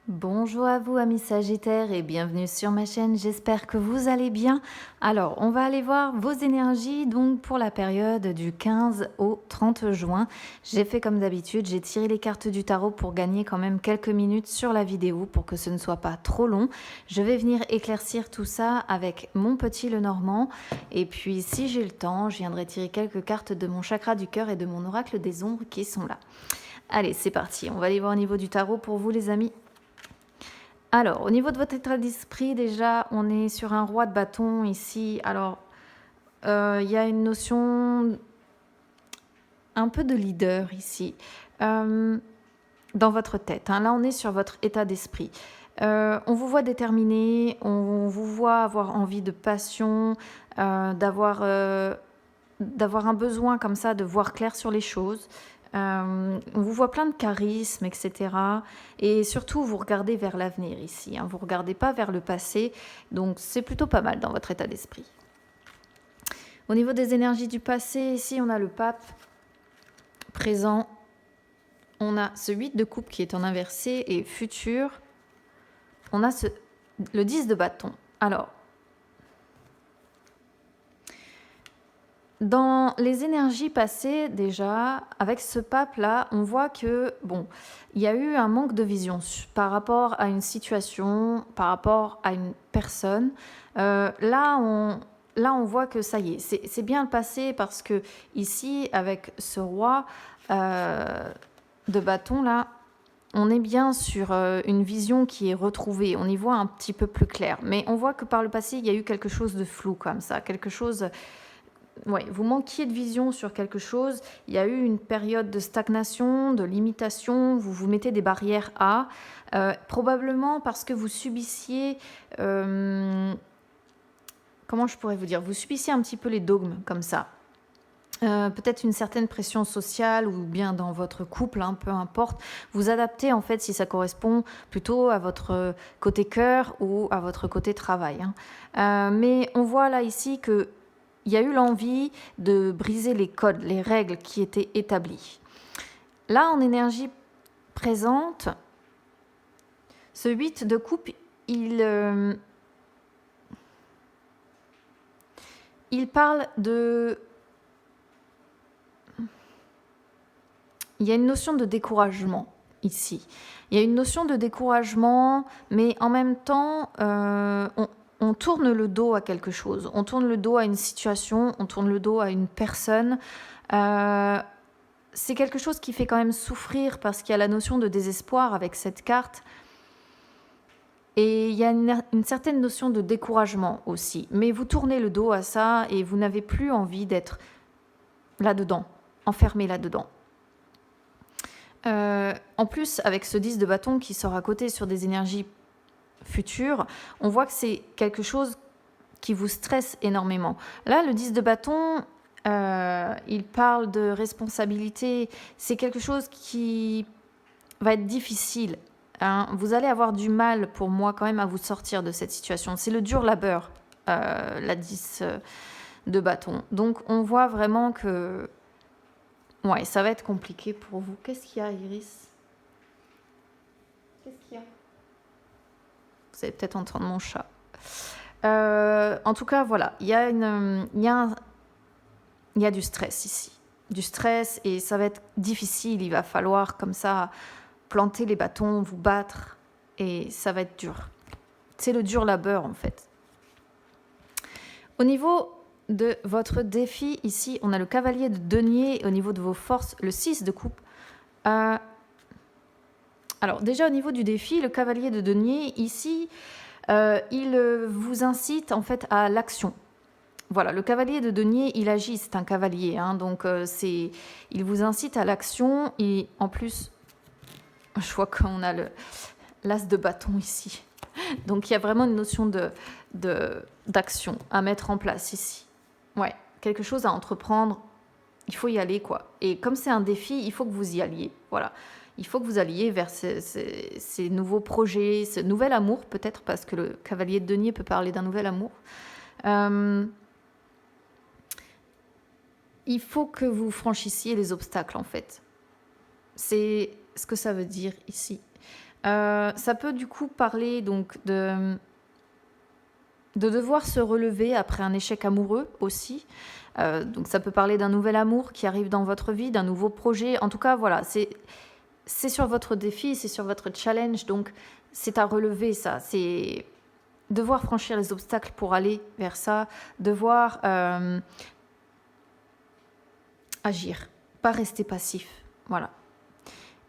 Bonjour à vous amis Sagittaires et bienvenue sur ma chaîne, j'espère que vous allez bien. Alors on va aller voir vos énergies donc pour la période du 15 au 30 juin. J'ai fait comme d'habitude, j'ai tiré les cartes du tarot pour gagner quand même quelques minutes sur la vidéo pour que ce ne soit pas trop long. Je vais venir éclaircir tout ça avec mon petit Lenormand et puis si j'ai le temps, je viendrai tirer quelques cartes de mon chakra du cœur et de mon oracle des ombres qui sont là. Allez c'est parti, on va aller voir au niveau du tarot pour vous les amis. Alors, au niveau de votre état d'esprit, déjà, on est sur un roi de bâton ici. Alors, il y a une notion un peu de leader ici, dans votre tête. Hein. Là, on est sur votre état d'esprit. On vous voit déterminé, on vous voit avoir envie de passion, d'avoir un besoin comme ça, de voir clair sur les choses. On vous voit plein de charisme, etc. Et surtout, vous regardez vers l'avenir ici. Hein. Vous ne regardez pas vers le passé. Donc, c'est plutôt pas mal dans votre état d'esprit. Au niveau des énergies du passé, ici, on a le pape présent. On a ce 8 de coupe qui est en inversé et futur. On a le 10 de bâton. Alors, dans les énergies passées, déjà, avec ce pape-là, on voit que, bon, il y a eu un manque de vision par rapport à une situation, par rapport à une personne. Là, on voit que ça y est, c'est bien le passé parce que ici, avec ce roi de bâton, là, on est bien sur une vision qui est retrouvée. On y voit un petit peu plus clair. Mais on voit que par le passé, il y a eu quelque chose de flou comme ça, quelque chose... Ouais, vous manquiez de vision sur quelque chose, il y a eu une période de stagnation, de limitation, vous vous mettez des barrières probablement parce que vous subissiez, comment je pourrais vous dire, vous subissiez un petit peu les dogmes comme ça. Peut-être une certaine pression sociale ou bien dans votre couple, hein, peu importe. Vous adaptez en fait si ça correspond plutôt à votre côté cœur ou à votre côté travail. Hein. Mais on voit là ici que il y a eu l'envie de briser les codes, les règles qui étaient établies. Là, en énergie présente, ce 8 de coupe, il parle de... Il y a une notion de découragement ici. Il y a une notion de découragement, mais en même temps, on tourne le dos à quelque chose. On tourne le dos à une situation, on tourne le dos à une personne. C'est quelque chose qui fait quand même souffrir parce qu'il y a la notion de désespoir avec cette carte. Et il y a une certaine notion de découragement aussi. Mais vous tournez le dos à ça et vous n'avez plus envie d'être là-dedans, enfermé là-dedans. En plus, avec ce 10 de bâton qui sort à côté sur des énergies futures, on voit que c'est quelque chose qui vous stresse énormément. Là, le 10 de bâton, il parle de responsabilité. C'est quelque chose qui va être difficile. Hein. Vous allez avoir du mal, pour moi, quand même, à vous sortir de cette situation. C'est le dur labeur, la 10 de bâton. Donc, on voit vraiment que... Ouais, ça va être compliqué pour vous. Qu'est-ce qu'il y a, Iris? Qu'est-ce qu'il y a? Vous allez peut-être entendre mon chat. En tout cas, voilà, il y a du stress ici. Du stress et ça va être difficile. Il va falloir comme ça planter les bâtons, vous battre et ça va être dur. C'est le dur labeur en fait. Au niveau de votre défi, ici, on a le cavalier de denier. Au niveau de vos forces, le 6 de coupe. Alors déjà au niveau du défi, le cavalier de denier, ici, il vous incite en fait à l'action. Voilà, le cavalier de denier, il agit, c'est un cavalier, hein, donc il vous incite à l'action et en plus, je vois qu'on a l'as de bâton ici. Donc il y a vraiment une notion d'action à mettre en place ici. Ouais, quelque chose à entreprendre, il faut y aller quoi. Et comme c'est un défi, il faut que vous y alliez, voilà. Il faut que vous alliez vers ces nouveaux projets, ce nouvel amour peut-être, parce que le cavalier de denier peut parler d'un nouvel amour. Il faut que vous franchissiez les obstacles en fait. C'est ce que ça veut dire ici. Ça peut du coup parler donc de devoir se relever après un échec amoureux aussi. Donc ça peut parler d'un nouvel amour qui arrive dans votre vie, d'un nouveau projet. En tout cas, voilà, c'est sur votre défi, c'est sur votre challenge. Donc c'est à relever ça. C'est devoir franchir les obstacles pour aller vers ça, devoir agir, pas rester passif. Voilà.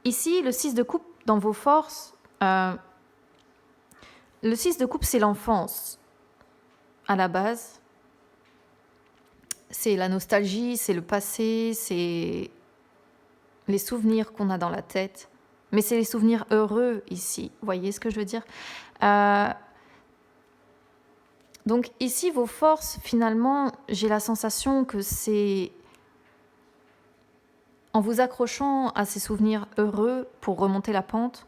Ici, le 6 de coupe dans vos forces, le 6 de coupe, c'est l'enfance à la base. C'est la nostalgie, c'est le passé, c'est les souvenirs qu'on a dans la tête. Mais c'est les souvenirs heureux ici. Vous voyez ce que je veux dire? Donc ici, vos forces, finalement, j'ai la sensation que c'est en vous accrochant à ces souvenirs heureux pour remonter la pente.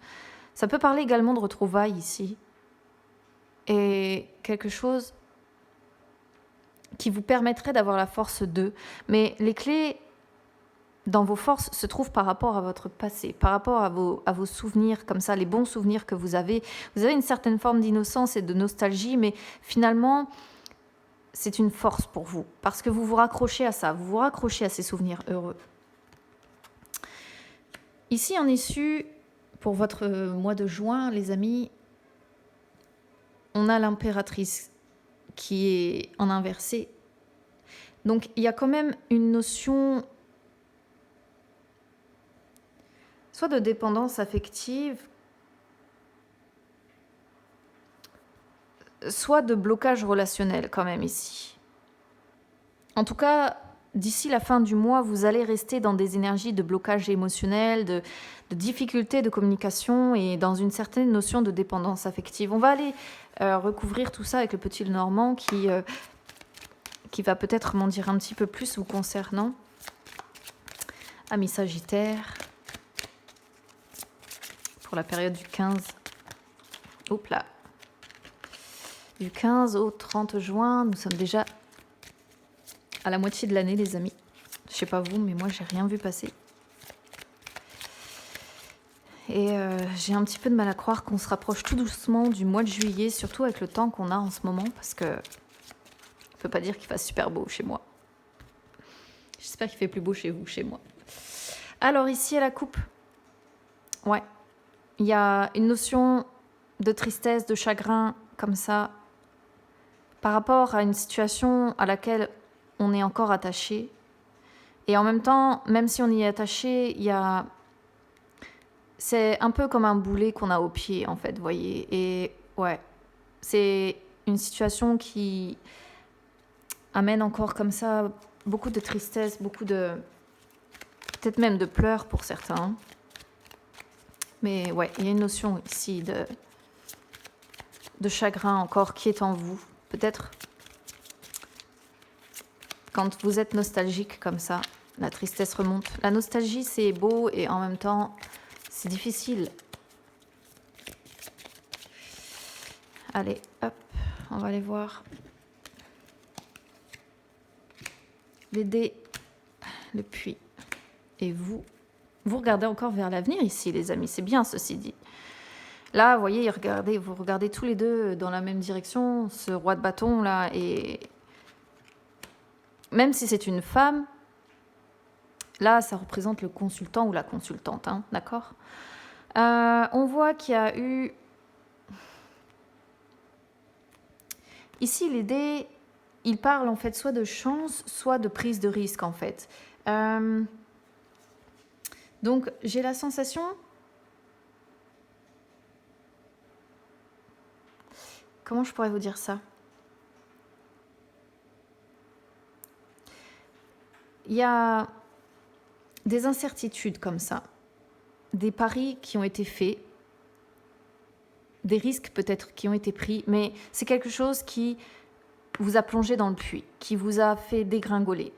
Ça peut parler également de retrouvailles ici. Et quelque chose qui vous permettrait d'avoir la force d'eux. Mais les clés dans vos forces se trouvent par rapport à votre passé, par rapport à vos souvenirs, comme ça, les bons souvenirs que vous avez. Vous avez une certaine forme d'innocence et de nostalgie, mais finalement, c'est une force pour vous, parce que vous vous raccrochez à ça, vous vous raccrochez à ces souvenirs heureux. Ici, en issue, pour votre mois de juin, les amis, on a l'impératrice qui est en inversé. Donc, il y a quand même une notion soit de dépendance affective, soit de blocage relationnel quand même ici. En tout cas, d'ici la fin du mois, vous allez rester dans des énergies de blocage émotionnel, de difficultés de communication et dans une certaine notion de dépendance affective. On va aller recouvrir tout ça avec le petit Normand qui va peut-être m'en dire un petit peu plus vous concernant. Amis Sagittaire, pour la période du 15. Hop là. Du 15 au 30 juin, nous sommes déjà à la moitié de l'année, les amis. Je sais pas vous, mais moi, j'ai rien vu passer. Et j'ai un petit peu de mal à croire qu'on se rapproche tout doucement du mois de juillet, surtout avec le temps qu'on a en ce moment, parce que on peut pas dire qu'il fasse super beau chez moi. J'espère qu'il fait plus beau chez vous, chez moi. Alors ici à la coupe, ouais, il y a une notion de tristesse, de chagrin, comme ça, par rapport à une situation à laquelle on est encore attaché. Et en même temps, même si on y est attaché, il y a... C'est un peu comme un boulet qu'on a au pied, en fait, vous voyez. Et ouais, c'est une situation qui amène encore comme ça beaucoup de tristesse, beaucoup de... peut-être même de pleurs pour certains. Mais ouais, il y a une notion ici de chagrin encore qui est en vous. Peut-être quand vous êtes nostalgique comme ça, la tristesse remonte. La nostalgie, c'est beau et en même temps, c'est difficile. Allez, hop, on va aller voir. Les dés, le puits. Et vous regardez encore vers l'avenir ici, les amis. C'est bien, ceci dit. Là, vous voyez, vous regardez tous les deux dans la même direction, ce roi de bâton là, et même si c'est une femme, là, ça représente le consultant ou la consultante, hein, d'accord? On voit qu'il y a eu... Ici, les dés, ils parlent en fait soit de chance, soit de prise de risque, en fait. Donc, j'ai la sensation... Comment je pourrais vous dire ça? Il y a des incertitudes comme ça, des paris qui ont été faits, des risques peut-être qui ont été pris, mais c'est quelque chose qui vous a plongé dans le puits, qui vous a fait dégringoler.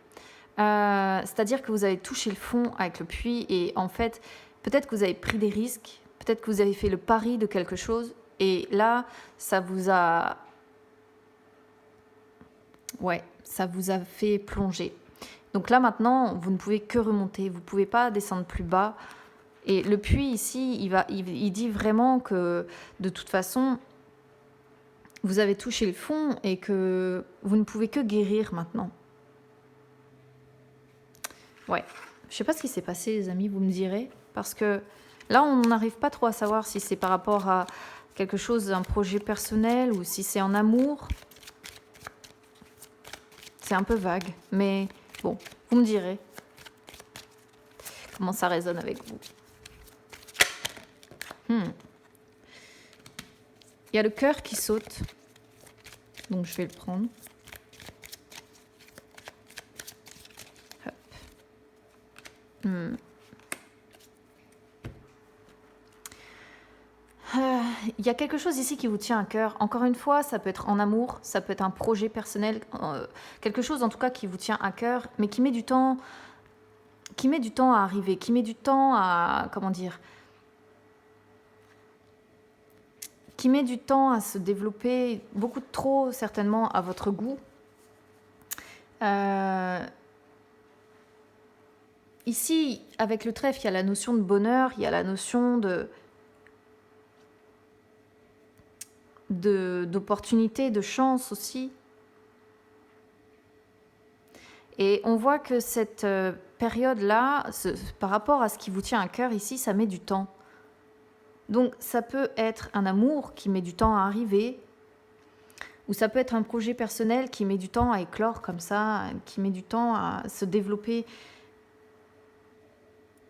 C'est-à-dire que vous avez touché le fond avec le puits et en fait, peut-être que vous avez pris des risques, peut-être que vous avez fait le pari de quelque chose et là, ça vous a... Ouais, ça vous a fait plonger. Donc là, maintenant, vous ne pouvez que remonter. Vous ne pouvez pas descendre plus bas. Et le puits ici, il dit vraiment que de toute façon, vous avez touché le fond et que vous ne pouvez que guérir maintenant. Ouais, je sais pas ce qui s'est passé les amis, vous me direz. Parce que là, on n'arrive pas trop à savoir si c'est par rapport à quelque chose, un projet personnel ou si c'est en amour. C'est un peu vague, mais bon, vous me direz comment ça résonne avec vous. Il y a le cœur qui saute, donc je vais le prendre. Hop. Il y a quelque chose ici qui vous tient à cœur. Encore une fois, ça peut être en amour, ça peut être un projet personnel, quelque chose en tout cas qui vous tient à cœur, mais qui met du temps à arriver, qui met du temps à, comment dire, qui met du temps à se développer, beaucoup trop certainement à votre goût. Ici, avec le trèfle, il y a la notion de bonheur, il y a la notion d'opportunité, de chance aussi. Et on voit que cette période-là, par rapport à ce qui vous tient à cœur ici, ça met du temps. Donc ça peut être un amour qui met du temps à arriver, ou ça peut être un projet personnel qui met du temps à éclore comme ça, qui met du temps à se développer.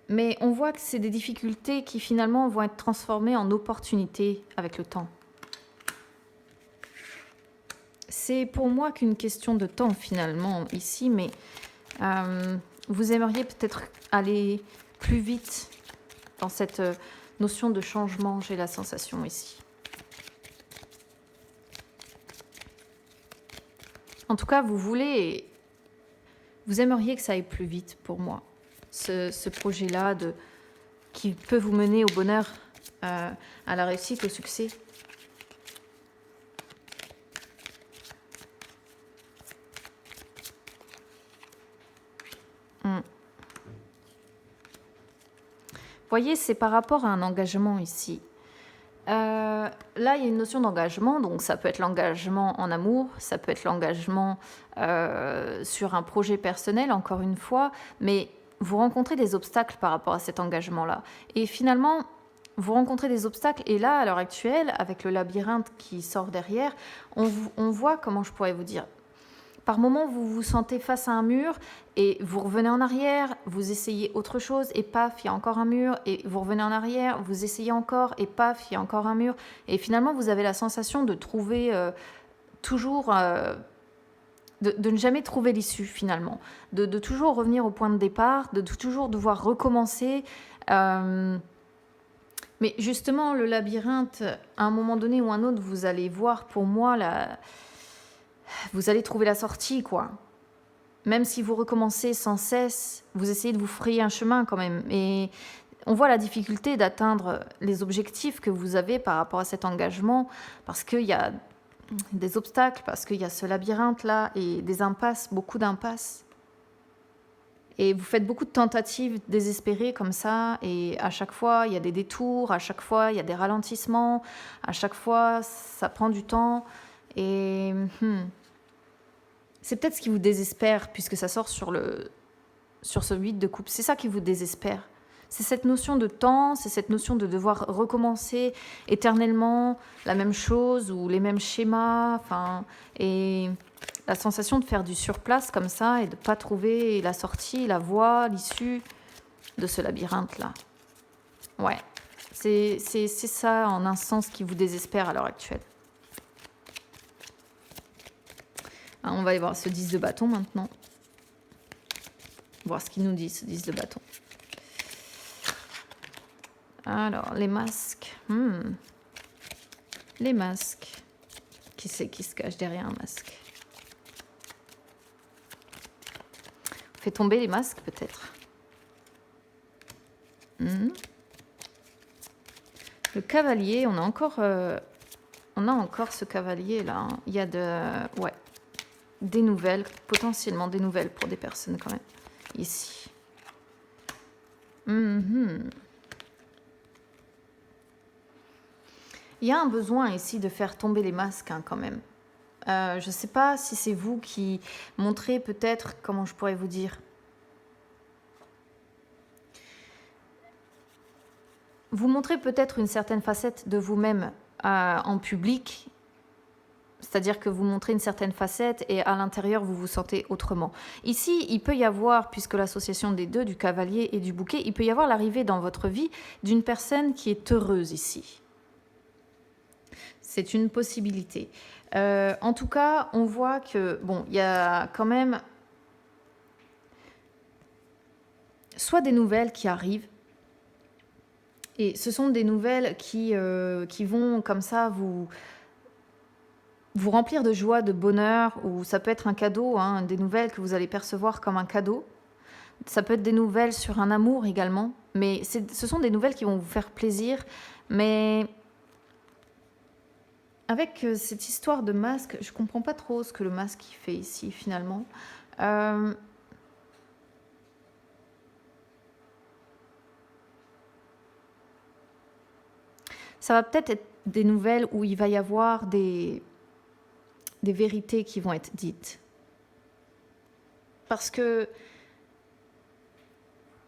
Mais on voit que c'est des difficultés qui finalement vont être transformées en opportunités avec le temps. C'est pour moi qu'une question de temps finalement ici, mais vous aimeriez peut-être aller plus vite dans cette notion de changement, j'ai la sensation ici. En tout cas, vous aimeriez que ça aille plus vite pour moi. Ce projet-là qui peut vous mener au bonheur, à la réussite, au succès. Voyez, c'est par rapport à un engagement ici. Là, il y a une notion d'engagement, donc ça peut être l'engagement en amour, ça peut être l'engagement sur un projet personnel, encore une fois, mais vous rencontrez des obstacles par rapport à cet engagement-là. Et finalement, vous rencontrez des obstacles, et là, à l'heure actuelle, avec le labyrinthe qui sort derrière, on voit, comment je pourrais vous dire, par moments, vous vous sentez face à un mur et vous revenez en arrière, vous essayez autre chose et paf, il y a encore un mur, et vous revenez en arrière, vous essayez encore et paf, il y a encore un mur. Et finalement, vous avez la sensation de trouver toujours, de ne jamais trouver l'issue finalement, de toujours revenir au point de départ, de toujours devoir recommencer. Mais justement, le labyrinthe, à un moment donné ou un autre, vous allez voir, pour moi, vous allez trouver la sortie, quoi. Même si vous recommencez sans cesse, vous essayez de vous frayer un chemin quand même. Et on voit la difficulté d'atteindre les objectifs que vous avez par rapport à cet engagement, parce qu'il y a des obstacles, parce qu'il y a ce labyrinthe-là et des impasses, beaucoup d'impasses. Et vous faites beaucoup de tentatives désespérées comme ça, et à chaque fois, il y a des détours, à chaque fois, il y a des ralentissements, à chaque fois, ça prend du temps. Et c'est peut-être ce qui vous désespère, puisque ça sort sur ce 8 de coupe. C'est ça qui vous désespère. C'est cette notion de temps, c'est cette notion de devoir recommencer éternellement la même chose ou les mêmes schémas. Et la sensation de faire du surplace comme ça et de ne pas trouver la sortie, la voie, l'issue de ce labyrinthe-là. Ouais, c'est ça en un sens qui vous désespère à l'heure actuelle. On va aller voir ce 10 de bâton maintenant. Voir ce qu'il nous dit, ce 10 de bâton. Alors, les masques. Les masques. Qui c'est qui se cache derrière un masque? On fait tomber les masques, peut-être. Le cavalier, on a encore ce cavalier-là. Il y a des nouvelles, potentiellement des nouvelles pour des personnes quand même, ici. Il y a un besoin ici de faire tomber les masques hein, quand même. Je ne sais pas si c'est vous qui montrez peut-être, comment je pourrais vous dire, vous montrez peut-être une certaine facette de vous-même en public, c'est-à-dire que vous montrez une certaine facette et à l'intérieur vous vous sentez autrement. Ici, il peut y avoir, puisque l'association des deux, du cavalier et du bouquet, il peut y avoir l'arrivée dans votre vie d'une personne qui est heureuse ici. C'est une possibilité. En tout cas, on voit que, bon, il y a quand même soit des nouvelles qui arrivent, et ce sont des nouvelles qui vont comme ça vous remplir de joie, de bonheur, ou ça peut être un cadeau, hein, des nouvelles que vous allez percevoir comme un cadeau. Ça peut être des nouvelles sur un amour également, mais ce sont des nouvelles qui vont vous faire plaisir, mais avec cette histoire de masque, je comprends pas trop ce que le masque il fait ici finalement. Euh, Ça va peut-être être des nouvelles où il va y avoir des vérités qui vont être dites. Parce que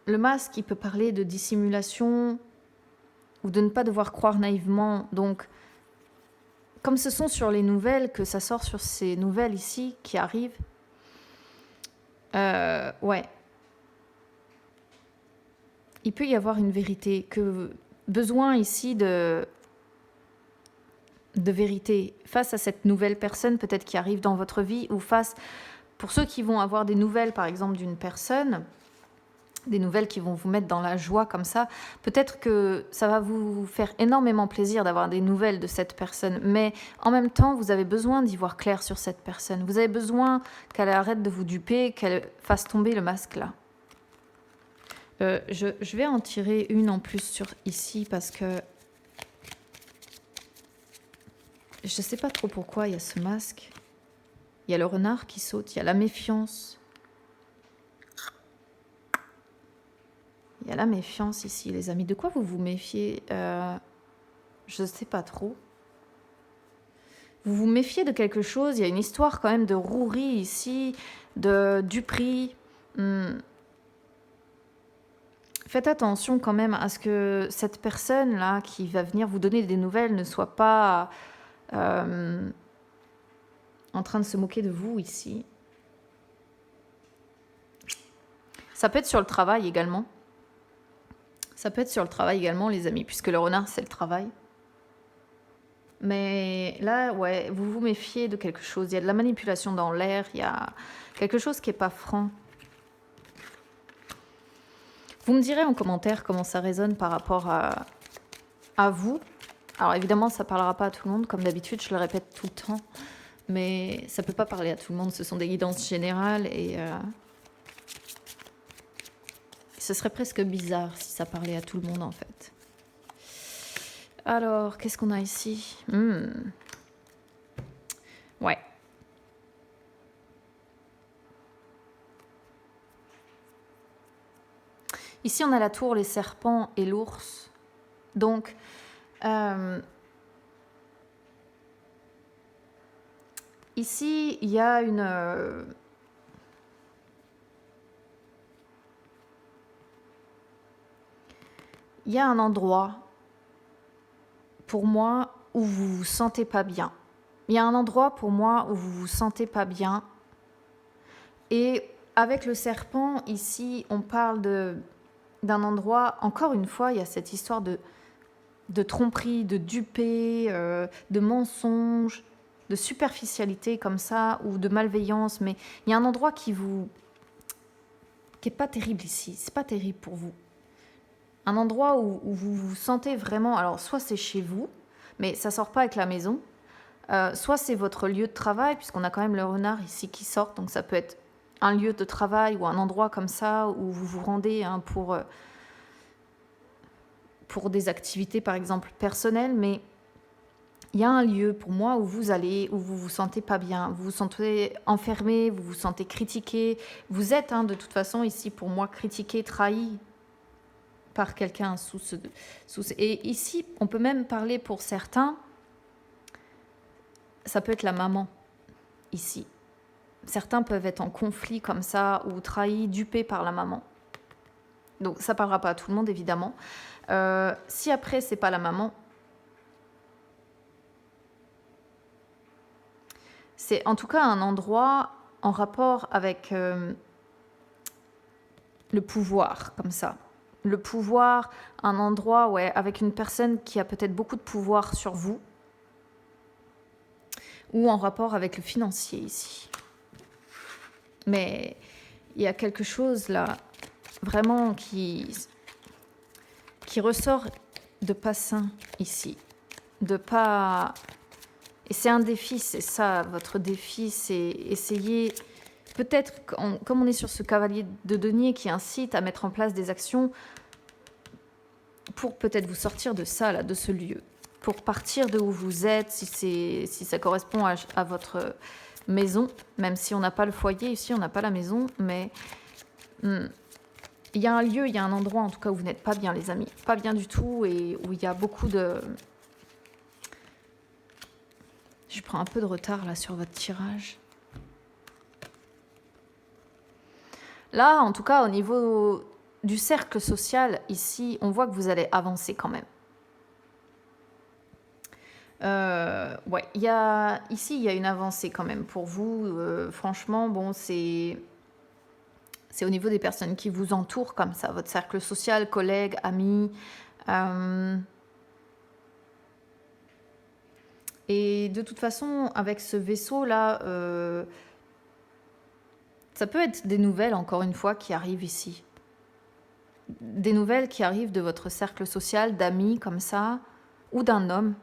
le masque, il peut parler de dissimulation ou de ne pas devoir croire naïvement. Donc, comme ce sont sur les nouvelles, que ça sort sur ces nouvelles ici qui arrivent, ouais. Il peut y avoir une vérité, besoin ici de vérité face à cette nouvelle personne peut-être qui arrive dans votre vie, ou face, pour ceux qui vont avoir des nouvelles par exemple d'une personne, des nouvelles qui vont vous mettre dans la joie comme ça, peut-être que ça va vous faire énormément plaisir d'avoir des nouvelles de cette personne, mais en même temps vous avez besoin d'y voir clair sur cette personne, vous avez besoin qu'elle arrête de vous duper, qu'elle fasse tomber le masque là. Je vais en tirer une en plus sur ici parce que je ne sais pas trop pourquoi il y a ce masque. Il y a le renard qui saute, il y a la méfiance. Il y a la méfiance ici, les amis. De quoi vous vous méfiez Je ne sais pas trop. Vous vous méfiez de quelque chose. Il y a une histoire quand même de rouerie ici, de duperie. Faites attention quand même à ce que cette personne-là qui va venir vous donner des nouvelles ne soit pas en train de se moquer de vous ici. Ça peut être sur le travail également. Ça peut être sur le travail également, les amis, puisque le renard, c'est le travail. Mais là, ouais, vous vous méfiez de quelque chose. Il y a de la manipulation dans l'air, il y a quelque chose qui n'est pas franc. Vous me direz en commentaire comment ça résonne par rapport à vous. Alors évidemment, ça ne parlera pas à tout le monde, comme d'habitude, je le répète tout le temps. Mais ça ne peut pas parler à tout le monde, ce sont des guidances générales et ce serait presque bizarre si ça parlait à tout le monde en fait. Alors, qu'est-ce qu'on a ici Ouais. Ici, on a la tour, les serpents et l'ours. Donc, ici, il y a il y a un endroit, pour moi, où vous vous sentez pas bien. Il y a un endroit, pour moi, où vous vous sentez pas bien. Et avec le serpent, ici, on parle d'un endroit, encore une fois, il y a cette histoire de tromperie, de duper, de mensonge, de superficialité comme ça, ou de malveillance. Mais il y a un endroit qui est pas terrible ici. C'est pas terrible pour vous. Un endroit où vous vous sentez vraiment... Alors, soit c'est chez vous, mais ça sort pas avec la maison. Soit c'est votre lieu de travail, puisqu'on a quand même le renard ici qui sort. Donc, ça peut être un lieu de travail ou un endroit comme ça où vous vous rendez hein, pour des activités, par exemple, personnelles. Mais il y a un lieu, pour moi, où vous allez, où vous vous sentez pas bien. Vous vous sentez enfermé, vous vous sentez critiqué. Vous êtes, hein, de toute façon, ici, pour moi, critiqué, trahi par quelqu'un et ici, on peut même parler pour certains, ça peut être la maman, ici. Certains peuvent être en conflit comme ça, ou trahis, dupés par la maman. Donc ça parlera pas à tout le monde, évidemment. Si après, c'est pas la maman, c'est en tout cas un endroit en rapport avec le pouvoir, comme ça. Le pouvoir, un endroit avec une personne qui a peut-être beaucoup de pouvoir sur vous, ou en rapport avec le financier ici. Mais il y a quelque chose là, vraiment qui ressort de pas sain ici. De pas... Et c'est un défi, c'est ça, votre défi, c'est essayer... Peut-être, comme on est sur ce cavalier de denier qui incite à mettre en place des actions pour peut-être vous sortir de ça, là, de ce lieu. Pour partir de où vous êtes, si ça correspond à votre maison, même si on n'a pas le foyer ici, on n'a pas la maison, mais il y a un lieu, il y a un endroit en tout cas où vous n'êtes pas bien, les amis. Pas bien du tout, et où il y a beaucoup de... Je prends un peu de retard là sur votre tirage. Là, en tout cas, au niveau du cercle social, ici, on voit que vous allez avancer quand même. Ici, il y a une avancée quand même pour vous. Franchement, bon, c'est au niveau des personnes qui vous entourent comme ça, votre cercle social, collègues, amis. Et de toute façon, avec ce vaisseau-là, ça peut être des nouvelles, encore une fois, qui arrivent ici. Des nouvelles qui arrivent de votre cercle social, d'amis comme ça, ou d'un homme.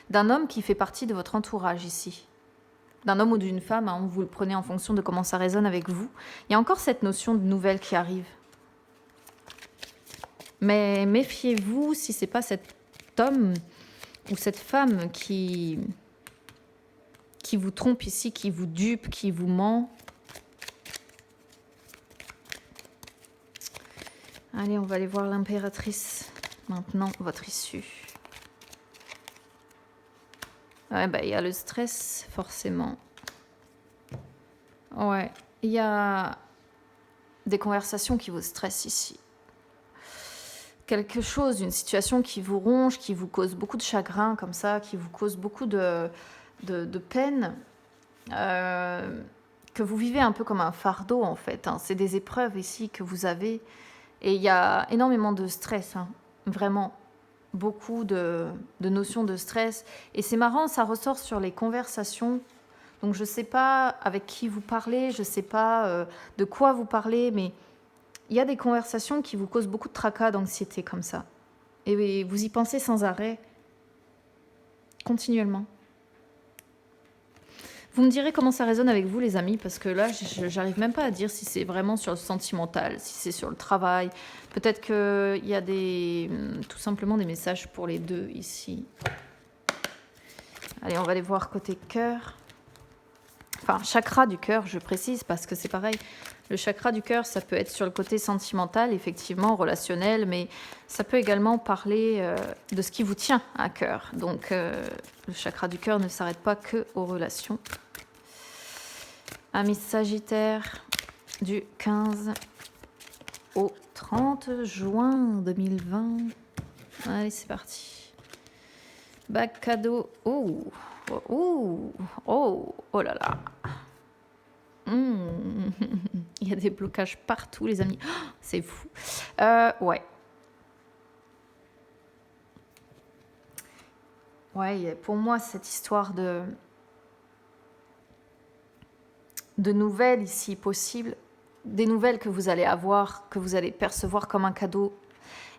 D'un homme qui fait partie de votre entourage ici. D'un homme ou d'une femme, hein, vous le prenez en fonction de comment ça résonne avec vous. Il y a encore cette notion de nouvelles qui arrive. Mais méfiez-vous si c'est pas cet homme ou cette femme qui vous trompe ici, qui vous dupe, qui vous ment. Allez, on va aller voir l'impératrice. Maintenant, votre issue. Ouais, il y a le stress, forcément. Ouais, il y a des conversations qui vous stressent ici. Quelque chose, une situation qui vous ronge, qui vous cause beaucoup de chagrin, comme ça, qui vous cause beaucoup de peine, que vous vivez un peu comme un fardeau, en fait. Hein. C'est des épreuves ici que vous avez. Et il y a énormément de stress, hein. Vraiment. Beaucoup de notions de stress. Et c'est marrant, ça ressort sur les conversations. Donc je ne sais pas avec qui vous parlez, je ne sais pas de quoi vous parlez, mais il y a des conversations qui vous causent beaucoup de tracas, d'anxiété comme ça. Et vous y pensez sans arrêt, continuellement. Vous me direz comment ça résonne avec vous, les amis, parce que là, j'arrive même pas à dire si c'est vraiment sur le sentimental, si c'est sur le travail. Peut-être qu'il y a tout simplement des messages pour les deux ici. Allez, on va aller voir côté cœur. Enfin, chakra du cœur, je précise, parce que c'est pareil. Le chakra du cœur, ça peut être sur le côté sentimental, effectivement, relationnel, mais ça peut également parler de ce qui vous tient à cœur. Donc, le chakra du cœur ne s'arrête pas que aux relations. Amis Sagittaire, du 15 au 30 juin 2020. Allez, c'est parti. Bac cadeau. Oh, oh, oh, oh là là. Il y a des blocages partout, les amis. Oh, c'est fou. Ouais. Ouais, pour moi, cette histoire de nouvelles ici possibles, des nouvelles que vous allez avoir, que vous allez percevoir comme un cadeau.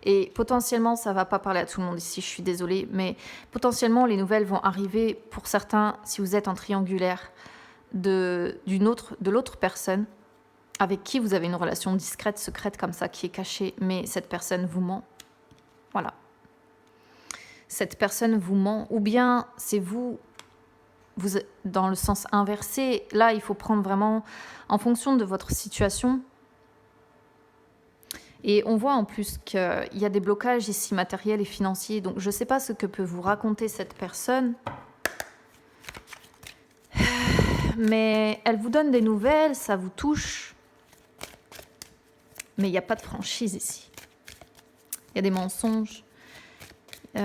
Et potentiellement, ça ne va pas parler à tout le monde ici, je suis désolée, mais potentiellement, les nouvelles vont arriver pour certains, si vous êtes en triangulaire, de l'autre personne avec qui vous avez une relation discrète, secrète comme ça, qui est cachée, mais cette personne vous ment. Voilà. Cette personne vous ment, ou bien c'est vous dans le sens inversé. Là, il faut prendre vraiment en fonction de votre situation. Et on voit en plus qu'il y a des blocages ici matériels et financiers. Donc je ne sais pas ce que peut vous raconter cette personne. Mais elle vous donne des nouvelles, ça vous touche. Mais il n'y a pas de franchise ici. Il y a des mensonges. Il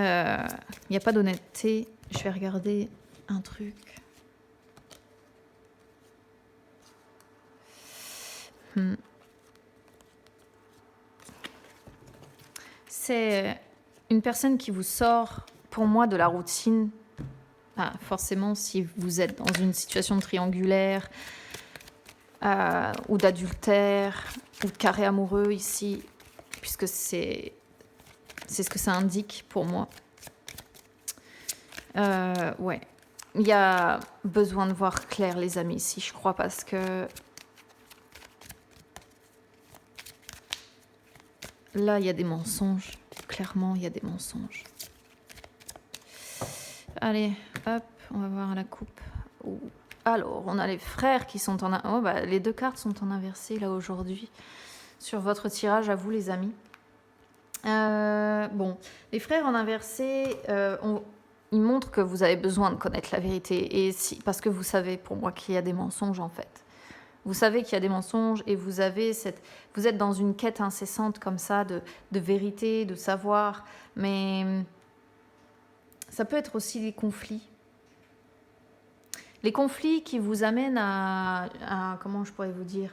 n'y a pas d'honnêteté. Je vais regarder un truc. C'est une personne qui vous sort, pour moi, de la routine. Ah, forcément, si vous êtes dans une situation triangulaire ou d'adultère ou de carré amoureux ici, puisque c'est ce que ça indique pour moi. Ouais. Il y a besoin de voir clair, les amis, ici, je crois, parce que là, il y a des mensonges. Clairement, il y a des mensonges. Allez, hop, on va voir la coupe. Alors, on a les frères qui sont en... Oh, bah, les deux cartes sont en inversé, là, aujourd'hui. Sur votre tirage, à vous, les amis. Bon, les frères en inversé, ils montrent que vous avez besoin de connaître la vérité. Et parce que vous savez, pour moi, qu'il y a des mensonges, en fait. Vous savez qu'il y a des mensonges et vous êtes dans une quête incessante comme ça de vérité, de savoir. Mais ça peut être aussi des conflits. Les conflits qui vous amènent à comment je pourrais vous dire,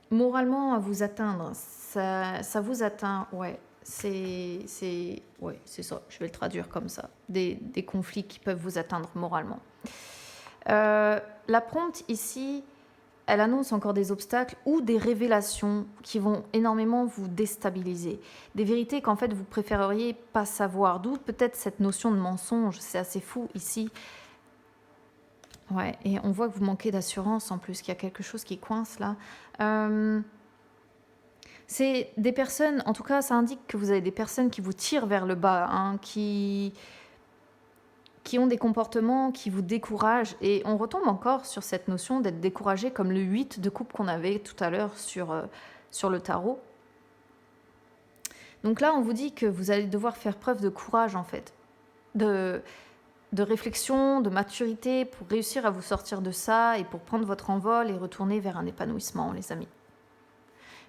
moralement à vous atteindre. Ça vous atteint, ouais. C'est ça, je vais le traduire comme ça. Des conflits qui peuvent vous atteindre moralement. La prompte ici, elle annonce encore des obstacles ou des révélations qui vont énormément vous déstabiliser. Des vérités qu'en fait vous préféreriez pas savoir. D'où peut-être cette notion de mensonge, c'est assez fou ici. Ouais, et on voit que vous manquez d'assurance en plus, qu'il y a quelque chose qui coince là. C'est des personnes, en tout cas ça indique que vous avez des personnes qui vous tirent vers le bas, hein, qui ont des comportements qui vous découragent. Et on retombe encore sur cette notion d'être découragé comme le 8 de coupe qu'on avait tout à l'heure sur le tarot. Donc là, on vous dit que vous allez devoir faire preuve de courage, en fait. De réflexion, de maturité pour réussir à vous sortir de ça et pour prendre votre envol et retourner vers un épanouissement, les amis.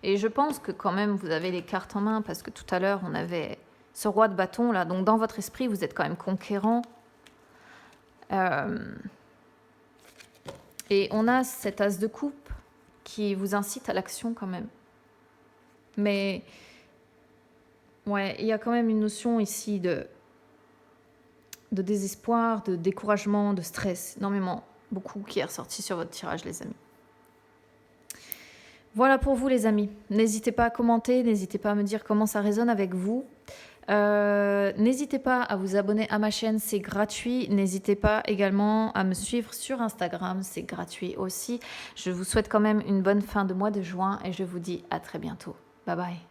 Et je pense que quand même, vous avez les cartes en main parce que tout à l'heure, on avait ce roi de bâton, là. Donc dans votre esprit, vous êtes quand même conquérant. Et on a cet as de coupe qui vous incite à l'action quand même. Mais ouais, il y a quand même une notion ici de désespoir, de découragement, de stress, énormément, beaucoup qui est ressorti sur votre tirage, les amis. Voilà pour vous, les amis. N'hésitez pas à commenter, n'hésitez pas à me dire comment ça résonne avec vous. N'hésitez pas à vous abonner à ma chaîne, c'est gratuit. N'hésitez pas également à me suivre sur Instagram, c'est gratuit aussi. Je vous souhaite quand même une bonne fin de mois de juin et je vous dis à très bientôt. Bye bye.